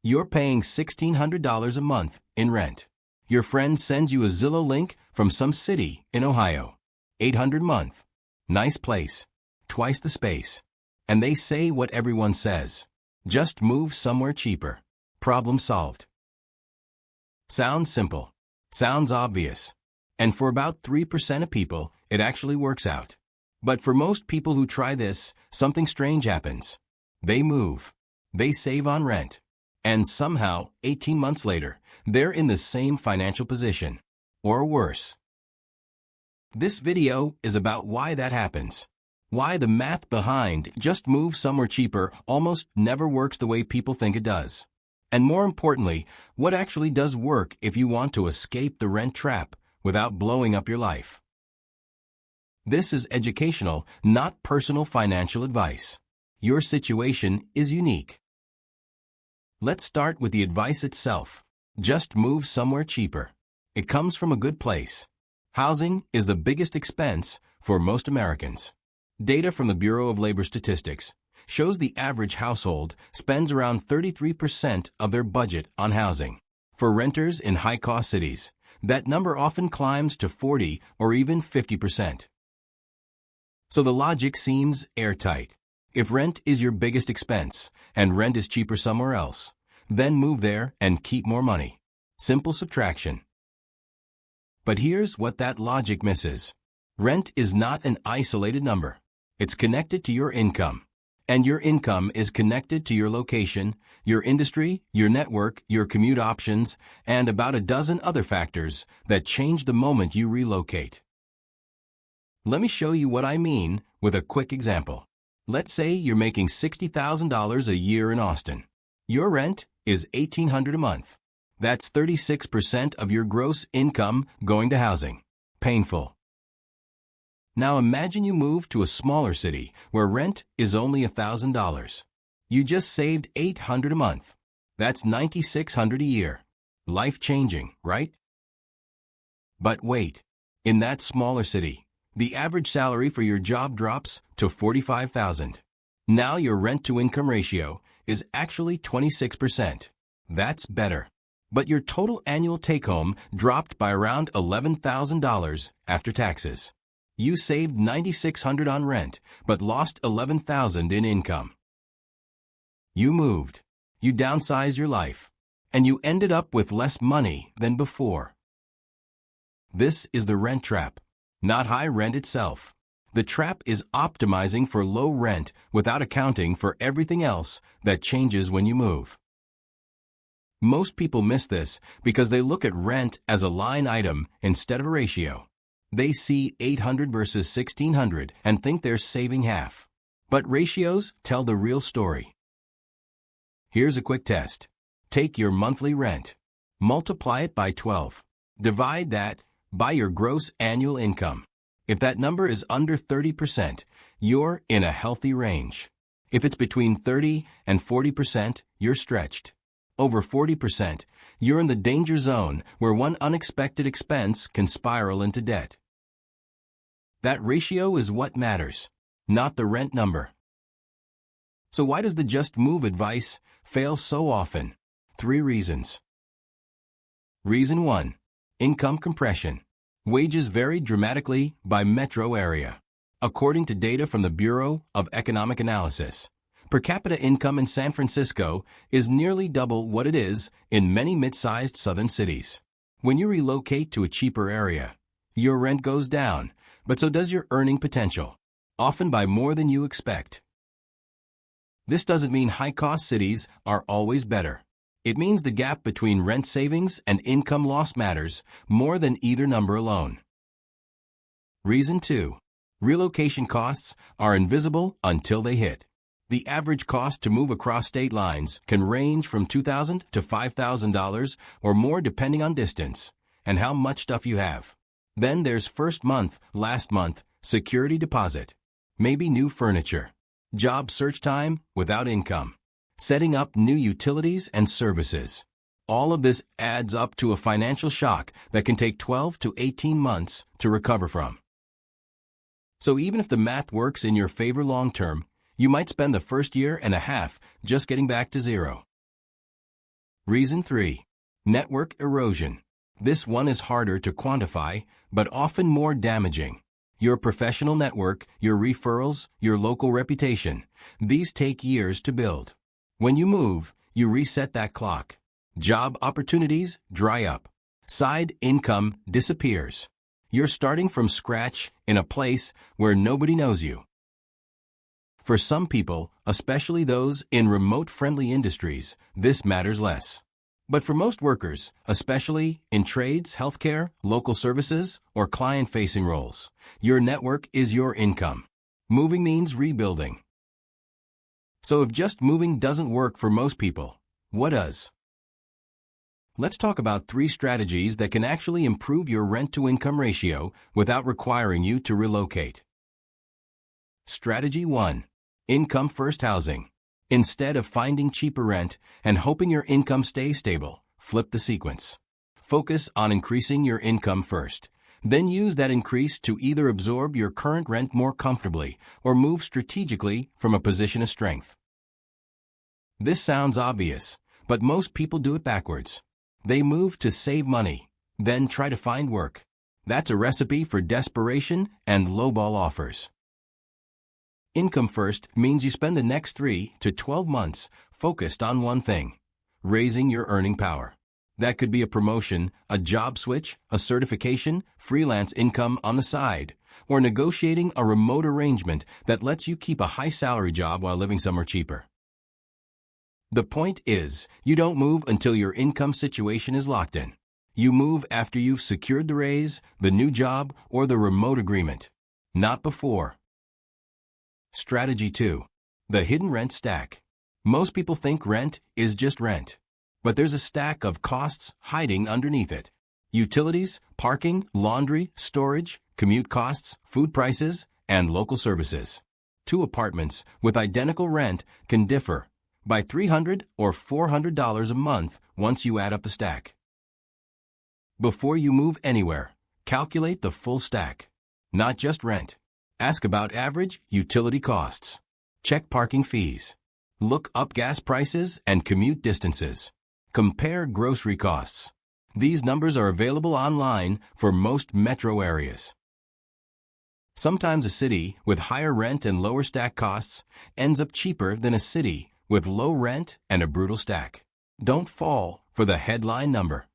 You're paying $1,600 a month in rent. Your friend sends you a Zillow link from some city in Ohio. $800 a month. Nice place. Twice the space. And they say what everyone says. Just move somewhere cheaper. Problem solved. Sounds simple. Sounds obvious. And for about 3% of people, it actually works out. But for most people who try this, something strange happens. They move. They save on rent. And somehow, 18 months later, they're in the same financial position. Or worse. This video is about why that happens. Why the math behind just move somewhere cheaper almost never works the way people think it does. And more importantly, what actually does work if you want to escape the rent trap without blowing up your life. This is educational, not personal financial advice. Your situation is unique. Let's start with the advice itself. Just move somewhere cheaper. It comes from a good place. Housing is the biggest expense for most Americans. Data from the Bureau of Labor Statistics shows the average household spends around 33% of their budget on housing. For renters in high-cost cities, that number often climbs to 40 or even 50%. So the logic seems airtight. If rent is your biggest expense, and rent is cheaper somewhere else, then move there and keep more money. Simple subtraction. But here's what that logic misses. Rent is not an isolated number. It's connected to your income. And your income is connected to your location, your industry, your network, your commute options, and about a dozen other factors that change the moment you relocate. Let me show you what I mean with a quick example. Let's say you're making $60,000 a year in Austin. Your rent is $1,800 a month. That's 36% of your gross income going to housing. Painful. Now imagine you move to a smaller city where rent is only $1,000. You just saved $800 a month. That's $9,600 a year. Life-changing, right? But wait. In that smaller city, the average salary for your job drops to $45,000. Now your rent-to-income ratio is actually 26%. That's better. But your total annual take-home dropped by around $11,000 after taxes. You saved $9,600 on rent, but lost $11,000 in income. You moved. You downsized your life. And you ended up with less money than before. This is the rent trap. Not high rent itself. The trap is optimizing for low rent without accounting for everything else that changes when you move. Most people miss this because they look at rent as a line item instead of a ratio. They see $800 versus $1,600 and think they're saving half. But ratios tell the real story. Here's a quick test. Take your monthly rent. Multiply it by 12. Divide that by your gross annual income. If that number is under 30%, you're in a healthy range. If it's between 30 and 40%, you're stretched. Over 40%, you're in the danger zone where one unexpected expense can spiral into debt. That ratio is what matters, not the rent number. So why does the just move advice fail so often? 3 reasons. Reason 1. Income compression. Wages vary dramatically by metro area. According to data from the Bureau of Economic Analysis, per capita income in San Francisco is nearly double what it is in many mid-sized southern cities. When you relocate to a cheaper area, your rent goes down, but so does your earning potential, often by more than you expect. This doesn't mean high-cost cities are always better. It means the gap between rent savings and income loss matters more than either number alone. Reason 2. Relocation costs are invisible until they hit. The average cost to move across state lines can range from $2,000 to $5,000 or more depending on distance and how much stuff you have. Then there's first month, last month, security deposit, maybe new furniture, job search time without income, setting up new utilities and services. All of this adds up to a financial shock that can take 12 to 18 months to recover from. So even if the math works in your favor long term, you might spend the first year and a half just getting back to zero. Reason 3. Network erosion. This one is harder to quantify, but often more damaging. Your professional network, your referrals, your local reputation, these take years to build. When you move, you reset that clock. Job opportunities dry up. Side income disappears. You're starting from scratch in a place where nobody knows you. For some people, especially those in remote-friendly industries, this matters less. But for most workers, especially in trades, healthcare, local services, or client-facing roles, your network is your income. Moving means rebuilding. So if just moving doesn't work for most people, what does? Let's talk about 3 strategies that can actually improve your rent-to-income ratio without requiring you to relocate. Strategy 1. Income-first housing. Instead of finding cheaper rent and hoping your income stays stable, flip the sequence. Focus on increasing your income first. Then use that increase to either absorb your current rent more comfortably or move strategically from a position of strength. This sounds obvious, but most people do it backwards. They move to save money, then try to find work. That's a recipe for desperation and lowball offers. Income first means you spend the next 3 to 12 months focused on one thing: raising your earning power. That could be a promotion, a job switch, a certification, freelance income on the side, or negotiating a remote arrangement that lets you keep a high salary job while living somewhere cheaper. The point is, you don't move until your income situation is locked in. You move after you've secured the raise, the new job, or the remote agreement. Not before. Strategy 2. The hidden rent stack. Most people think rent is just rent, but there's a stack of costs hiding underneath it. Utilities, parking, laundry, storage, commute costs, food prices, and local services. 2 apartments with identical rent can differ by $300 or $400 a month once you add up the stack. Before you move anywhere, calculate the full stack, not just rent. Ask about average utility costs. Check parking fees. Look up gas prices and commute distances. Compare grocery costs. These numbers are available online for most metro areas. Sometimes a city with higher rent and lower stack costs ends up cheaper than a city with low rent and a brutal stack. Don't fall for the headline number.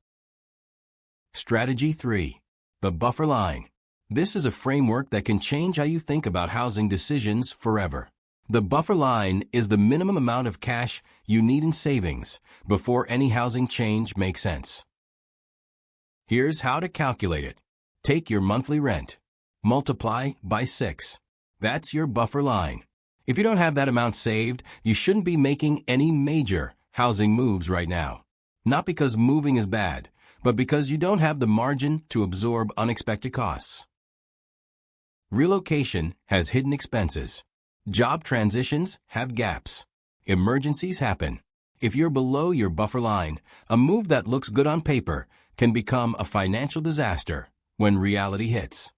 Strategy 3. The buffer line. This is a framework that can change how you think about housing decisions forever. The buffer line is the minimum amount of cash you need in savings before any housing change makes sense. Here's how to calculate it. Take your monthly rent. Multiply by 6. That's your buffer line. If you don't have that amount saved, you shouldn't be making any major housing moves right now. Not because moving is bad, but because you don't have the margin to absorb unexpected costs. Relocation has hidden expenses. Job transitions have gaps. Emergencies happen. If you're below your buffer line, a move that looks good on paper can become a financial disaster when reality hits.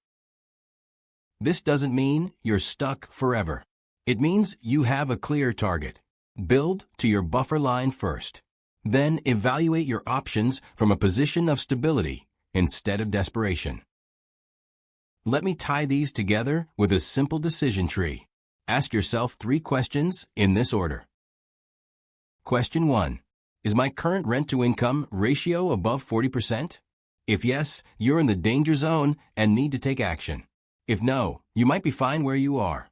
This doesn't mean you're stuck forever. It means you have a clear target. Build to your buffer line first. Then evaluate your options from a position of stability instead of desperation. Let me tie these together with a simple decision tree. Ask yourself 3 questions in this order. Question 1. Is my current rent-to-income ratio above 40%? If yes, you're in the danger zone and need to take action. If no, you might be fine where you are.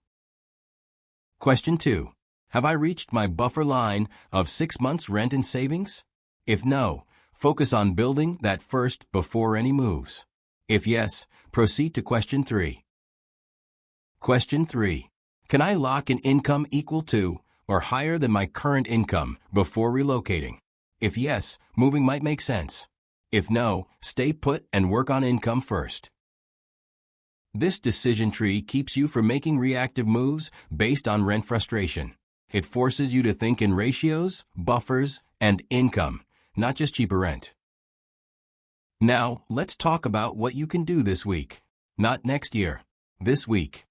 Question 2. Have I reached my buffer line of 6 months rent and savings? If no, focus on building that first before any moves. If yes, proceed to question 3. Question 3. Can I lock in income equal to or higher than my current income before relocating? If yes, moving might make sense. If no, stay put and work on income first. This decision tree keeps you from making reactive moves based on rent frustration. It forces you to think in ratios, buffers, and income, not just cheaper rent. Now, let's talk about what you can do this week. Not next year. This week.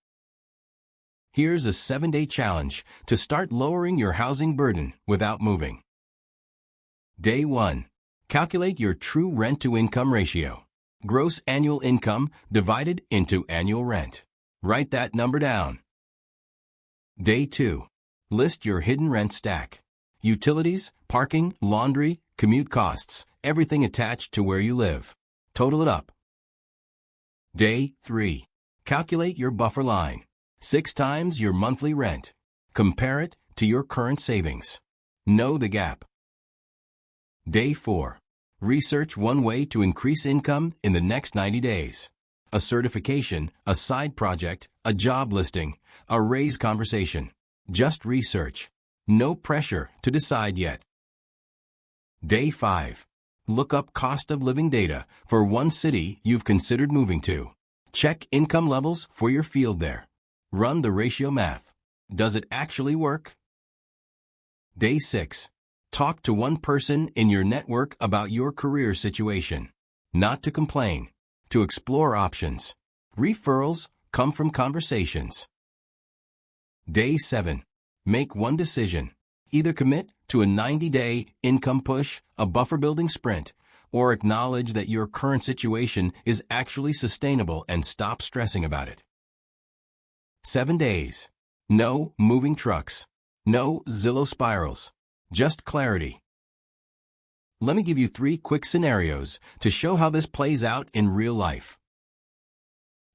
Here's a 7-day challenge to start lowering your housing burden without moving. Day 1. Calculate your true rent-to-income ratio. Gross annual income divided into annual rent. Write that number down. Day 2. List your hidden rent stack. Utilities, parking, laundry, commute costs, everything attached to where you live. Total it up. Day 3. Calculate your buffer line. 6 times your monthly rent. Compare it to your current savings. Know the gap. Day 4. Research one way to increase income in the next 90 days. A certification, a side project, a job listing, a raise conversation. Just research. No pressure to decide yet. Day 5. Look up cost of living data for one city you've considered moving to. Check income levels for your field there. Run the ratio math. Does it actually work? Day 6. Talk to one person in your network about your career situation. Not to complain, to explore options. Referrals come from conversations. Day 7. Make one decision. Either commit to a 90-day income push, a buffer-building sprint, or acknowledge that your current situation is actually sustainable and stop stressing about it. 7 days. No moving trucks. No Zillow spirals. Just clarity. Let me give you 3 quick scenarios to show how this plays out in real life.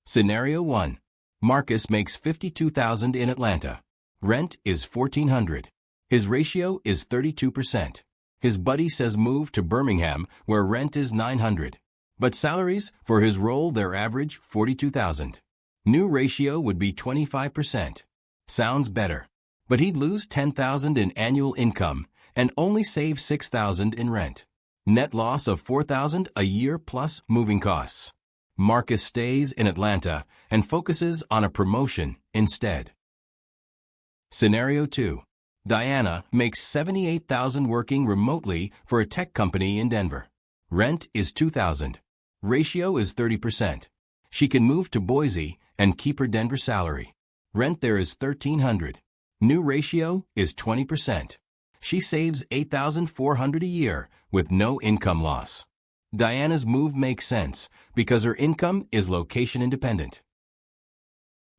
Scenario 1. Marcus makes $52,000 in Atlanta. Rent is $1,400. His ratio is 32%. His buddy says move to Birmingham where rent is $900. But salaries for his role there average $42,000. New ratio would be 25%. Sounds better. But he'd lose $10,000 in annual income and only save $6,000 in rent. Net loss of $4,000 a year plus moving costs. Marcus stays in Atlanta and focuses on a promotion instead. Scenario 2. Diana makes $78,000 working remotely for a tech company in Denver. Rent is $2,000. Ratio is 30%. She can move to Boise and keep her Denver salary. Rent there is $1,300. New ratio is 20%. She saves $8,400 a year with no income loss. Diana's move makes sense because her income is location independent.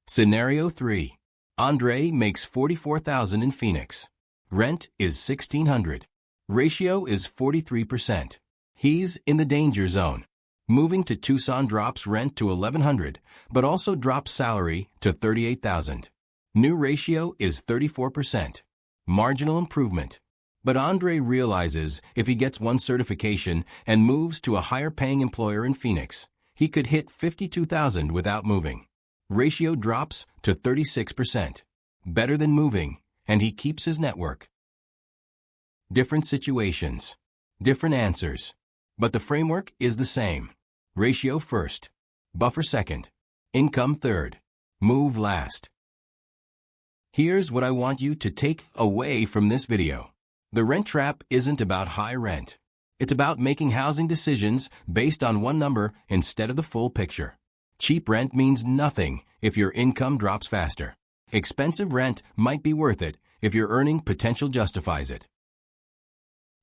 Scenario 3. Andre makes $44,000 in Phoenix. Rent is $1,600. Ratio is 43%. He's in the danger zone. Moving to Tucson drops rent to $1,100, but also drops salary to $38,000. New ratio is 34%. Marginal improvement. But Andre realizes if he gets one certification and moves to a higher-paying employer in Phoenix, he could hit $52,000 without moving. Ratio drops to 36%. Better than moving, and he keeps his network. Different situations. Different answers. But the framework is the same. Ratio first. Buffer second. Income third. Move last. Here's what I want you to take away from this video. The rent trap isn't about high rent. It's about making housing decisions based on one number instead of the full picture. Cheap rent means nothing if your income drops faster. Expensive rent might be worth it if your earning potential justifies it.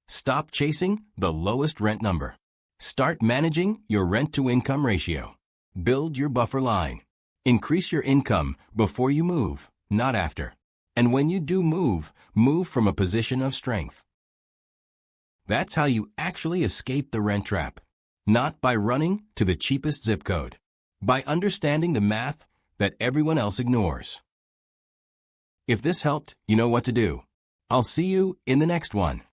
Stop chasing the lowest rent number. Start managing your rent-to-income ratio. Build your buffer line. Increase your income before you move, not after. And when you do move, move from a position of strength. That's how you actually escape the rent trap. Not by running to the cheapest zip code. By understanding the math that everyone else ignores. If this helped, you know what to do. I'll see you in the next one.